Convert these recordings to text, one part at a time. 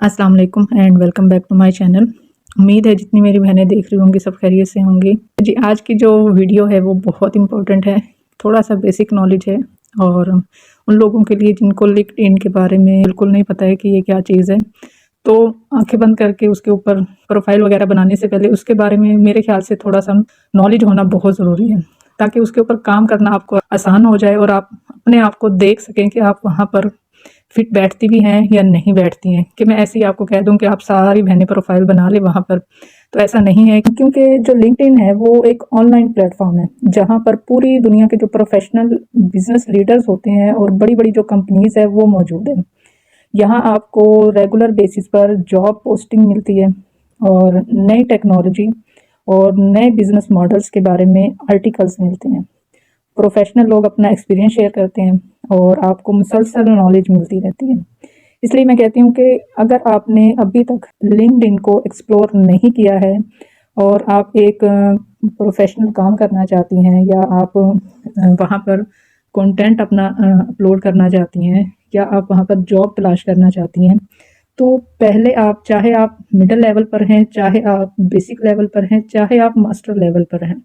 अस्सलाम वालेकुम and welcome back to my channel. उम्मीद है जितनी मेरी बहनें देख रही होंगी सब खैरियत से होंगी। जी, आज की जो वीडियो है वो बहुत इम्पोर्टेंट है। थोड़ा सा बेसिक नॉलेज है और उन लोगों के लिए जिनको लिंक्डइन के बारे में बिल्कुल नहीं पता है कि ये क्या चीज़ है, तो आंखें बंद करके उसके ऊपर प्रोफाइल वगैरह बनाने से पहले उसके बारे में मेरे ख्याल से थोड़ा सा नॉलेज होना बहुत ज़रूरी है, ताकि उसके ऊपर काम करना आपको आसान हो जाए और आप अपने आप को देख सकें कि आप वहाँ पर फिट बैठती भी हैं या नहीं बैठती हैं। कि मैं ऐसे ही आपको कह दूं कि आप सारी बहनें प्रोफाइल बना ले वहाँ पर, तो ऐसा नहीं है। क्योंकि जो लिंक्डइन है वो एक ऑनलाइन प्लेटफॉर्म है जहाँ पर पूरी दुनिया के जो प्रोफेशनल बिजनेस लीडर्स होते हैं और बड़ी बड़ी जो कंपनीज है वो मौजूद है। यहाँ आपको रेगुलर बेसिस पर जॉब पोस्टिंग मिलती है और नई टेक्नोलॉजी और नए बिजनेस मॉडल्स के बारे में आर्टिकल्स मिलते हैं। प्रोफेशनल लोग अपना एक्सपीरियंस शेयर करते हैं और आपको मुसलसल नॉलेज मिलती रहती है। इसलिए मैं कहती हूँ कि अगर आपने अभी तक लिंक्डइन को एक्सप्लोर नहीं किया है और आप एक प्रोफेशनल काम करना चाहती हैं या आप वहाँ पर कंटेंट अपना अपलोड करना चाहती हैं या आप वहाँ पर जॉब तलाश करना चाहती हैं, तो पहले आप, चाहे आप मिडिल लेवल पर हैं, चाहे आप बेसिक लेवल पर हैं, चाहे आप मास्टर लेवल पर हैं,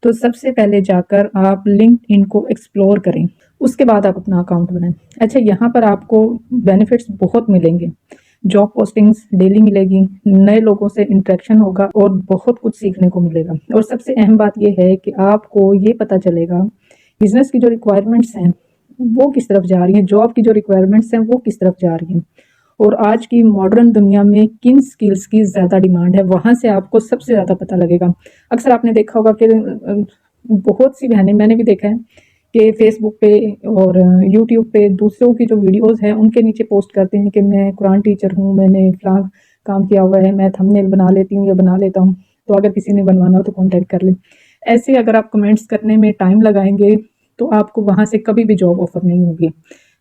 तो सबसे पहले जाकर आप लिंक्डइन को एक्सप्लोर करें। उसके बाद आप अपना अकाउंट बनाएं। अच्छा, यहाँ पर आपको बेनिफिट्स बहुत मिलेंगे। जॉब पोस्टिंग्स डेली मिलेगी, नए लोगों से इंटरेक्शन होगा और बहुत कुछ सीखने को मिलेगा। और सबसे अहम बात यह है कि आपको ये पता चलेगा बिजनेस की जो रिक्वायरमेंट्स हैं वो किस तरफ जा रही हैं, जॉब की जो रिक्वायरमेंट्स हैं वो किस तरफ जा रही हैं और आज की मॉडर्न दुनिया में किन स्किल्स की ज़्यादा डिमांड है, वहाँ से आपको सबसे ज़्यादा पता लगेगा। अक्सर आपने देखा होगा कि बहुत सी बहनें, मैंने भी देखा है कि फेसबुक पे और यूट्यूब पे दूसरों की जो वीडियोस हैं उनके नीचे पोस्ट करते हैं कि मैं कुरान टीचर हूँ, मैंने फलां काम किया हुआ है, मैं थंबनेल बना लेती हूँ या बना लेता हूँ, तो अगर किसी ने बनवाना हो तो कॉन्टेक्ट कर लें। ऐसे अगर आप कमेंट्स करने में टाइम लगाएंगे तो आपको वहाँ से कभी भी जॉब ऑफर नहीं होगी।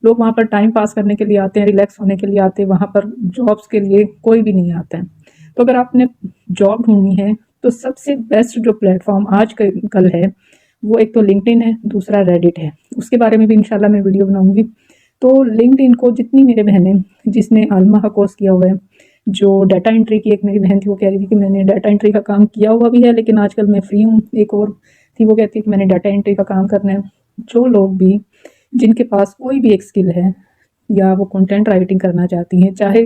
लोग वहाँ पर टाइम पास करने के लिए आते हैं, रिलैक्स होने के लिए आते हैं, वहाँ पर जॉब्स के लिए कोई भी नहीं आता है। तो अगर आपने जॉब ढूंढनी है तो सबसे बेस्ट जो प्लेटफॉर्म आज कल है वो एक तो लिंक्डइन है, दूसरा रेडिट है। उसके बारे में भी इंशाल्लाह मैं वीडियो बनाऊंगी। तो लिंक्डइन को जितनी मेरे बहनें जिसने आलमा का कोर्स किया हुआ है, जो डाटा एंट्री की एक मेरी बहन थी वो कह रही थी कि मैंने डाटा एंट्री का काम किया हुआ भी है लेकिन आजकल मैं फ्री हूँ, एक और थी वो कहती है कि मैंने डाटा एंट्री का काम करना है। जो लोग भी, जिनके पास कोई भी एक स्किल है या वो कंटेंट राइटिंग करना चाहती हैं, चाहे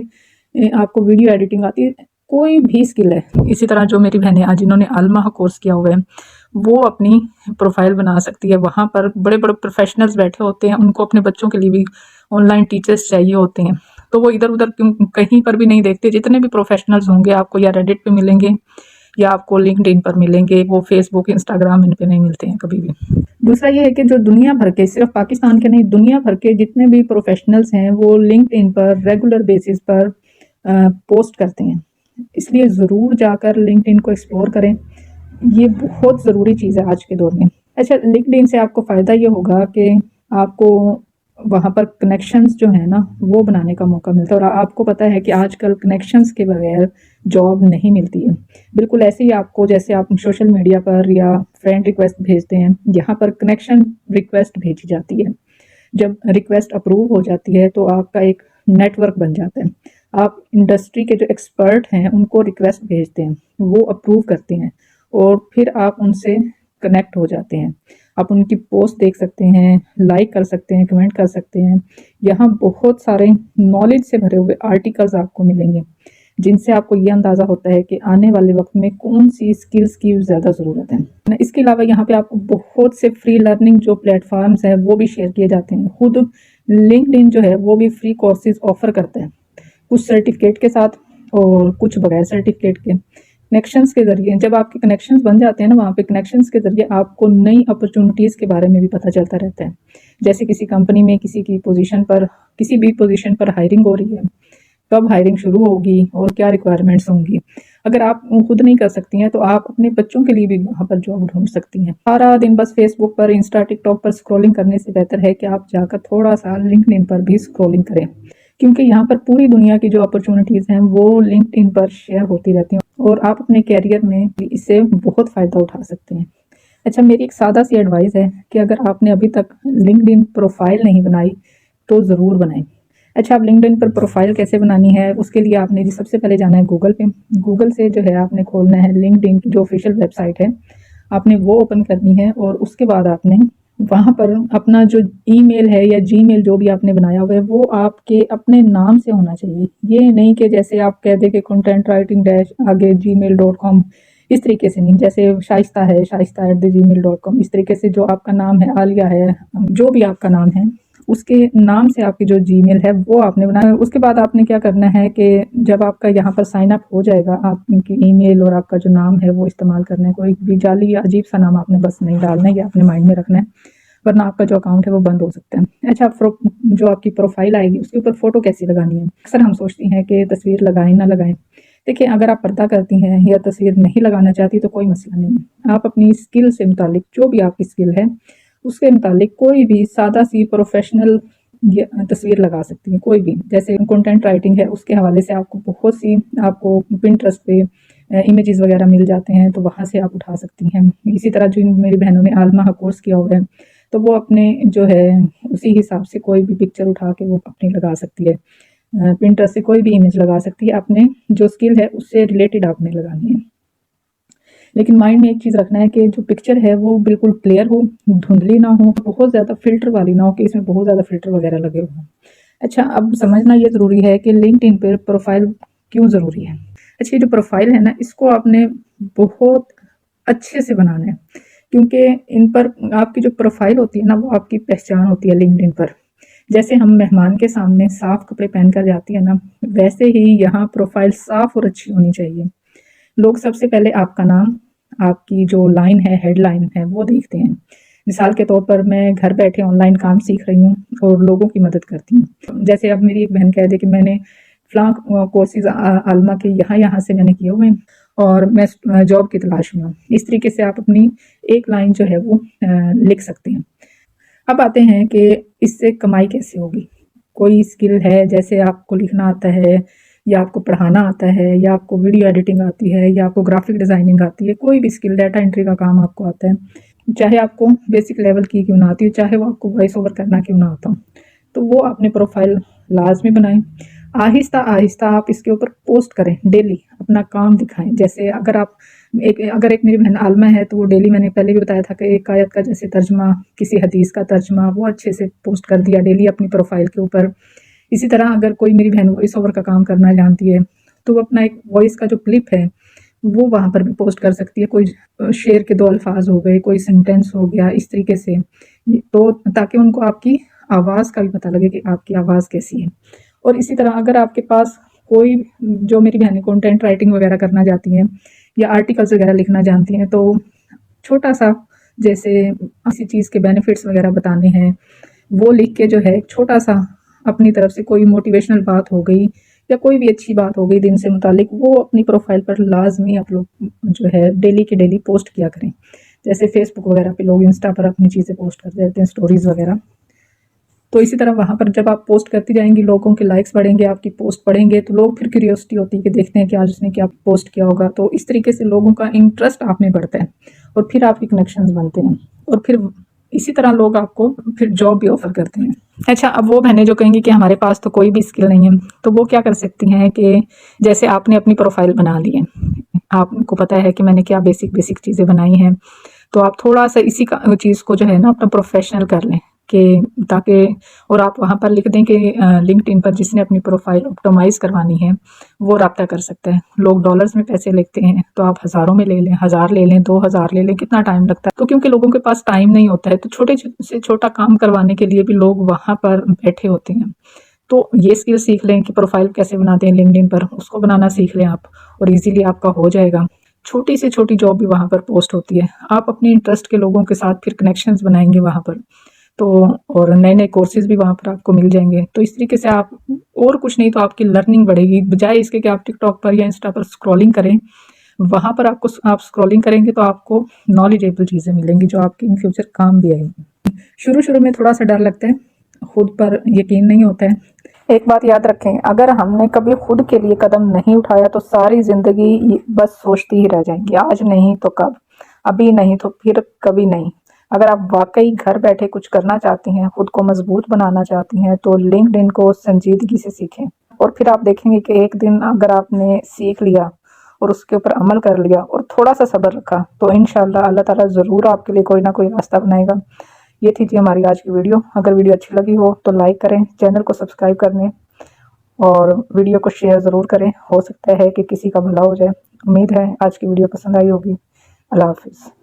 आपको वीडियो एडिटिंग आती है, कोई भी स्किल है, इसी तरह जो मेरी बहनें आज जिन्होंने आलमा कोर्स किया हुआ है वो अपनी प्रोफाइल बना सकती है। वहाँ पर बड़े बड़े प्रोफेशनल्स बैठे होते हैं, उनको अपने बच्चों के लिए भी ऑनलाइन टीचर्स चाहिए होते हैं, तो वो इधर उधर कहीं पर भी नहीं देखते। जितने भी प्रोफेशनल्स होंगे आपको या रेडिट पे मिलेंगे या आपको लिंक्डइन पर मिलेंगे, वो फेसबुक इंस्टाग्राम इन पे नहीं मिलते हैं कभी भी। दूसरा ये है कि जो दुनिया भर के, सिर्फ पाकिस्तान के नहीं, दुनिया भर के जितने भी प्रोफेशनल्स हैं वो लिंक्डइन पर रेगुलर बेसिस पर पोस्ट करते हैं। इसलिए ज़रूर जाकर लिंक्डइन को एक्सप्लोर करें, ये बहुत ज़रूरी चीज़ है आज के दौर में। अच्छा, लिंक्डइन से आपको फ़ायदा ये होगा कि आपको वहाँ पर कनेक्शंस जो है ना वो बनाने का मौका मिलता है और आपको पता है कि आजकल कनेक्शंस के बगैर जॉब नहीं मिलती है। बिल्कुल ऐसे ही आपको, जैसे आप सोशल मीडिया पर या फ्रेंड रिक्वेस्ट भेजते हैं, यहाँ पर कनेक्शन रिक्वेस्ट भेजी जाती है। जब रिक्वेस्ट अप्रूव हो जाती है तो आपका एक नेटवर्क बन जाता है। आप इंडस्ट्री के जो एक्सपर्ट हैं उनको रिक्वेस्ट भेजते हैं, वो अप्रूव करते हैं और फिर आप उनसे कनेक्ट हो जाते हैं। आप उनकी पोस्ट देख सकते हैं, लाइक कर सकते हैं, कमेंट कर सकते हैं। यहाँ बहुत सारे नॉलेज से भरे हुए आर्टिकल्स आपको मिलेंगे जिनसे आपको ये अंदाज़ा होता है कि आने वाले वक्त में कौन सी स्किल्स की ज़्यादा ज़रूरत है। इसके अलावा यहाँ पे आपको बहुत से फ्री लर्निंग जो प्लेटफॉर्म्स हैं वो भी शेयर किए जाते हैं। खुद लिंक्डइन जो है वो भी फ्री कोर्सेज ऑफर करते हैं, कुछ सर्टिफिकेट के साथ और कुछ बगैर सर्टिफिकेट के। कनेक्शंस के जरिए, जब आपके कनेक्शंस बन जाते हैं ना, वहाँ पे कनेक्शंस के जरिए आपको नई अपॉर्चुनिटीज़ के बारे में भी पता चलता रहता है। जैसे किसी कंपनी में किसी की पोजीशन पर, किसी भी पोजीशन पर हायरिंग हो रही है, कब हायरिंग शुरू होगी और क्या रिक्वायरमेंट्स होंगी। अगर आप खुद नहीं कर सकती हैं तो आप अपने बच्चों के लिए भी वहाँ पर जॉब ढूंढ सकती हैं। सारा दिन बस फेसबुक पर, इंस्टा, टिकटॉक पर स्क्रॉलिंग करने से बेहतर है कि आप जाकर थोड़ा सा लिंक्डइन पर भी स्क्रॉलिंग करें, क्योंकि यहाँ पर पूरी दुनिया की जो अपॉर्चुनिटीज़ हैं वो लिंक्डइन पर शेयर होती रहती हैं और आप अपने कैरियर में इससे बहुत फ़ायदा उठा सकते हैं। अच्छा, मेरी एक सादा सी एडवाइस है कि अगर आपने अभी तक लिंक्डइन प्रोफाइल नहीं बनाई तो ज़रूर बनाएं। अच्छा, अब लिंक्डइन पर प्रोफाइल कैसे बनानी है, उसके लिए आपने जी सबसे पहले जाना है गूगल पे। गूगल से जो है आपने खोलना है लिंक्डइन की जो ऑफिशियल वेबसाइट है, आपने वो ओपन करनी है और उसके बाद आपने वहाँ पर अपना जो ईमेल है या जीमेल जो भी आपने बनाया हुआ है वो आपके अपने नाम से होना चाहिए। ये नहीं कि जैसे आप कह दें कि कंटेंट राइटिंग डैश आगे gmail.com, इस तरीके से नहीं। जैसे शाइस्ता है shaista@gmail.com, इस तरीके से जो आपका नाम है, आलिया है, जो भी आपका नाम है उसके नाम से आपकी जो जीमेल है वो आपने बनाया। उसके बाद आपने क्या करना है कि जब आपका यहाँ पर साइन अप हो जाएगा, आपकी ईमेल और आपका जो नाम है वो इस्तेमाल करना है। कोई भी जाली या अजीब सा नाम आपने बस नहीं डालना है, ये अपने माइंड में रखना है, वरना आपका जो अकाउंट है वो बंद हो सकता है। अच्छा, जो आपकी प्रोफाइल आएगी उसके ऊपर फोटो कैसी लगानी है। अक्सर हम सोचती हैं कि तस्वीर लगाएं ना लगाएं। देखिए, अगर आप पर्दा करती हैं या तस्वीर नहीं लगाना चाहती तो कोई मसला नहीं है। आप अपनी स्किल से मुतालिक जो भी आपकी स्किल है उसके मुतालिक कोई भी सादा सी प्रोफेशनल तस्वीर लगा सकती हैं, कोई भी। जैसे कंटेंट राइटिंग है उसके हवाले से आपको बहुत सी, आपको पिंटरेस्ट पे इमेजेस वगैरह मिल जाते हैं, तो वहाँ से आप उठा सकती हैं। इसी तरह जो मेरी बहनों ने आलमा का कोर्स किया हुआ है तो वो अपने जो है उसी हिसाब से कोई भी पिक्चर उठा के वो अपनी लगा सकती है। पिंटरेस्ट से कोई भी इमेज लगा सकती है, अपने जो स्किल है उससे रिलेटेड आपने लगानी है। लेकिन माइंड में एक चीज़ रखना है कि जो पिक्चर है वो बिल्कुल क्लियर हो, धुंधली ना हो, बहुत ज़्यादा फिल्टर वाली ना हो कि इसमें बहुत ज़्यादा फिल्टर वगैरह लगे हुए हों। अच्छा, अब समझना ये ज़रूरी है कि लिंक्डइन पर प्रोफाइल क्यों ज़रूरी है। अच्छा, ये जो प्रोफाइल है ना, इसको आपने बहुत अच्छे से बनाना है, क्योंकि इन पर आपकी जो प्रोफाइल होती है ना वो आपकी पहचान होती है लिंक्डइन पर। जैसे हम मेहमान के सामने साफ कपड़े पहनकर जाती है ना, वैसे ही यहाँ प्रोफाइल साफ और अच्छी होनी चाहिए। लोग सबसे पहले आपका नाम, आपकी जो लाइन है, हेडलाइन है, वो देखते हैं। मिसाल के तौर पर मैं घर बैठे ऑनलाइन काम सीख रही हूँ और लोगों की मदद करती हूँ। जैसे अब मेरी एक बहन कह दे कि मैंने फलां कोर्सेज आलमा के यहाँ से मैंने किए हुए हैं और मैं जॉब की तलाश में हूँ। इस तरीके से आप अपनी एक लाइन जो है वो लिख सकते हैं। अब आते हैं कि इससे कमाई कैसे होगी। कोई स्किल है, जैसे आपको लिखना आता है या आपको पढ़ाना आता है या आपको वीडियो एडिटिंग आती है या आपको ग्राफिक डिज़ाइनिंग आती है, कोई भी स्किल, डाटा एंट्री का काम आपको आता है, चाहे आपको बेसिक लेवल की क्यों ना आती हो, चाहे वो आपको वॉइस ओवर करना क्यों ना आता हो, तो वो आपने प्रोफाइल लाजमी बनाएं। आहिस्ता आहिस्ता आप इसके ऊपर पोस्ट करें, डेली अपना काम दिखाएं। जैसे अगर एक मेरी बहन आलमा है तो वो डेली, मैंने पहले भी बताया था कि एक आयत का जैसे तर्जमा, किसी हदीस का तर्जमा, वो अच्छे से पोस्ट कर दिया डेली अपनी प्रोफाइल के ऊपर। इसी तरह अगर कोई मेरी बहन वॉइस ओवर का काम करना जानती है तो वो अपना एक वॉइस का जो क्लिप है वो वहाँ पर भी पोस्ट कर सकती है। कोई शेर के 2 अल्फाज हो गए, कोई सेंटेंस हो गया, इस तरीके से, तो ताकि उनको आपकी आवाज़ का भी पता लगे कि आपकी आवाज़ कैसी है। और इसी तरह अगर आपके पास कोई, जो मेरी बहनें कंटेंट राइटिंग वगैरह करना चाहती हैं या आर्टिकल्स वगैरह लिखना जानती हैं, तो छोटा सा, जैसे किसी चीज़ के बेनिफिट्स वगैरह बताने हैं, वो लिख के जो है छोटा सा अपनी तरफ से, कोई मोटिवेशनल बात हो गई या कोई भी अच्छी बात हो गई दिन से मुतालिक, वो अपनी प्रोफाइल पर लाजमी आप लोग जो है डेली के डेली पोस्ट किया करें। जैसे फेसबुक वगैरह पे लोग इंस्टा पर अपनी चीज़ें पोस्ट कर देते हैं, स्टोरीज वगैरह। तो इसी तरह वहाँ पर जब आप पोस्ट करती जाएंगी, लोगों के लाइक्स बढ़ेंगे, आपकी पोस्ट बढ़ेंगे, तो लोग फिर क्यूरियोसिटी होती है कि देखते हैं कि आज उसने क्या पोस्ट किया होगा। तो इस तरीके से लोगों का इंटरेस्ट आप में बढ़ता है और फिर आपके कनेक्शंस बनते हैं और फिर इसी तरह लोग आपको फिर जॉब भी ऑफर करते हैं। अच्छा, अब वो बहनें जो कहेंगी कि हमारे पास तो कोई भी स्किल नहीं है, तो वो क्या कर सकती हैं कि जैसे आपने अपनी प्रोफाइल बना ली है, आपको पता है कि मैंने क्या बेसिक बेसिक चीज़ें बनाई हैं, तो आप थोड़ा सा इसी का चीज़ को जो है ना अपना प्रोफेशनल कर लें, कि ताकि, और आप वहाँ पर लिख दें कि लिंक्डइन पर जिसने अपनी प्रोफाइल ऑप्टिमाइज़ करवानी है वो रब्ता कर सकता है। लोग डॉलर्स में पैसे लेते हैं, तो आप हज़ारों में ले लें, 1000 ले लें, 2000 ले लें, कितना टाइम लगता है। तो क्योंकि लोगों के पास टाइम नहीं होता है, तो छोटे से छोटा काम करवाने के लिए भी लोग वहाँ पर बैठे होते हैं। तो ये स्किल सीख लें कि प्रोफाइल कैसे बनाते हैं लिंक्डइन पर, उसको बनाना सीख लें आप, और इजीली आपका हो जाएगा। छोटी से छोटी जॉब भी वहाँ पर पोस्ट होती है। आप अपने इंटरेस्ट के लोगों के साथ फिर कनेक्शंस बनाएंगे वहाँ पर, तो और नए नए कोर्सेज भी वहाँ पर आपको मिल जाएंगे। तो इस तरीके से आप, और कुछ नहीं तो आपकी लर्निंग बढ़ेगी, बजाय इसके कि आप टिकटॉक पर या इंस्टा पर स्क्रॉलिंग करें। वहाँ पर आप स्क्रॉलिंग करेंगे तो आपको नॉलेजेबल चीज़ें मिलेंगी जो आपकी इन फ्यूचर काम भी आएंगी। शुरू शुरू में थोड़ा सा डर लगता है, खुद पर यकीन नहीं होता है। एक बात याद रखें, अगर हमने कभी खुद के लिए कदम नहीं उठाया तो सारी ज़िंदगी बस सोचती ही रह जाएंगी, आज नहीं तो कब, अभी नहीं तो फिर कभी नहीं। अगर आप वाकई घर बैठे कुछ करना चाहती हैं, खुद को मजबूत बनाना चाहती हैं, तो लिंक्डइन को संजीदगी से सीखें। और फिर आप देखेंगे कि एक दिन अगर आपने सीख लिया और उसके ऊपर अमल कर लिया और थोड़ा सा सब्र रखा, तो इंशाल्लाह अल्लाह ताला ज़रूर आपके लिए कोई ना कोई रास्ता बनाएगा। ये थी जी हमारी आज की वीडियो। अगर वीडियो अच्छी लगी हो तो लाइक करें, चैनल को सब्सक्राइब करने और वीडियो को शेयर ज़रूर करें। हो सकता है कि किसी का भला हो जाए। उम्मीद है आज की वीडियो पसंद आई होगी। अल्लाह हाफिज़।